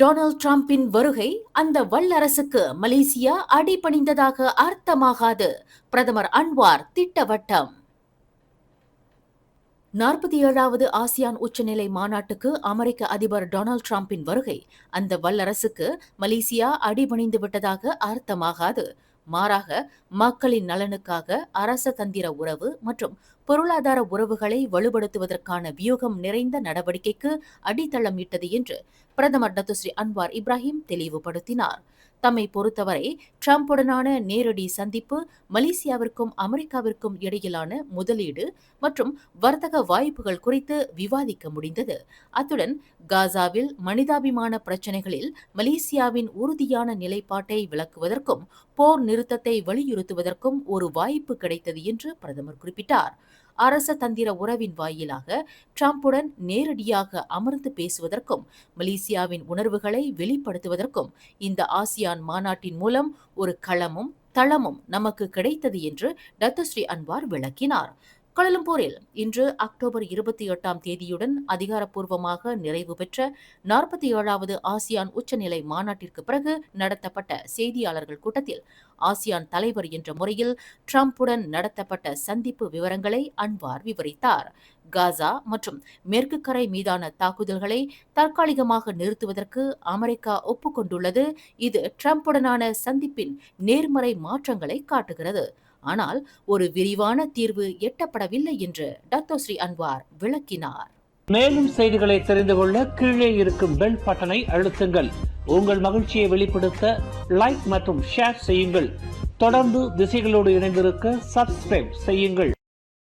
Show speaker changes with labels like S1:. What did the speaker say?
S1: Donald டிரம்பின் வருகை அந்த வல்லரசுக்கு மலேசியா அடிபணிந்ததாக அர்த்தமாகாது. பிரதமர் அன்வார் திட்டவட்டம். 47வது ஆசியான் உச்சநிலை மாநாட்டுக்கு அமெரிக்க அதிபர் டொனால்ட் டிரம்பின் வருகை அந்த வல்லரசுக்கு மலேசியா அடிபணிந்து விட்டதாக அர்த்தமாகாது. மாறாக, மக்களின் நலனுக்காக அரசதந்திர உறவு மற்றும் பொருளாதார உறவுகளை வலுப்படுத்துவதற்கான வியூகம் நிறைந்த நடவடிக்கைக்கு அடித்தளம் இட்டது என்று பிரதமர் டத்துஸ்ரீ அன்வார் இப்ராஹிம் தெளிவுபடுத்தினார். தம்மை பொறுத்தவரை டிரம்புடனான நேரடி சந்திப்பு மலேசியாவிற்கும் அமெரிக்காவிற்கும் இடையிலான முதலீடு மற்றும் வர்த்தக வாய்ப்புகள் குறித்து விவாதிக்க முடிந்தது. அத்துடன் காசாவில் மனிதாபிமான பிரச்சினைகளில் மலேசியாவின் உறுதியான நிலைப்பாட்டை விளக்குவதற்கும் போர் நிறுத்தத்தை வலியுறுத்துவதற்கும் ஒரு வாய்ப்பு கிடைத்தது என்று பிரதமர் குறிப்பிட்டார். அரச தந்திர உறவின் வாயிலாக டிரம்புடன் நேரடியாக அமர்ந்து பேசுவதற்கும் மலேசியாவின் உணர்வுகளை வெளிப்படுத்துவதற்கும் இந்த ஆசியான் மாநாட்டின் மூலம் ஒரு களமும் தளமும் நமக்கு கிடைத்தது என்று டத்துஸ்ரீ அன்வார் விளக்கினார். கோலாலம்பூரில் இன்று அக்டோபர் 28 அதிகாரப்பூர்வமாக நிறைவு பெற்ற 47வது ஆசியான் உச்சநிலை மாநாட்டிற்கு பிறகு நடத்தப்பட்ட செய்தியாளர்கள் கூட்டத்தில் ஆசியான் தலைவர் என்ற முறையில் டிரம்புடன் நடத்தப்பட்ட சந்திப்பு விவரங்களை அன்வார் விவரித்தார். காசா மற்றும் மேற்கு கரை மீதான தாக்குதல்களை தற்காலிகமாக நிறுத்துவதற்கு அமெரிக்கா ஒப்புக்கொண்டுள்ளது. இது டிரம்புடனான சந்திப்பின் நேர்மறை மாற்றங்களை காட்டுகிறது. ஆனால் ஒரு விரிவான தீர்வு எட்டப்படவில்லை என்று டத்தோஸ்ரீ அன்வார் விளக்கினார்.
S2: மேலும் செய்திகளை தெரிந்து கொள்ள கீழே இருக்கும் பெல் பட்டனை அழுத்துங்கள். உங்கள் மகிழ்ச்சியை வெளிப்படுத்த லைக் மற்றும் ஷேர் செய்யுங்கள். தொடர்ந்து திசைகளோடு இணைந்திருக்க சப்ஸ்கிரைப் செய்யுங்கள்.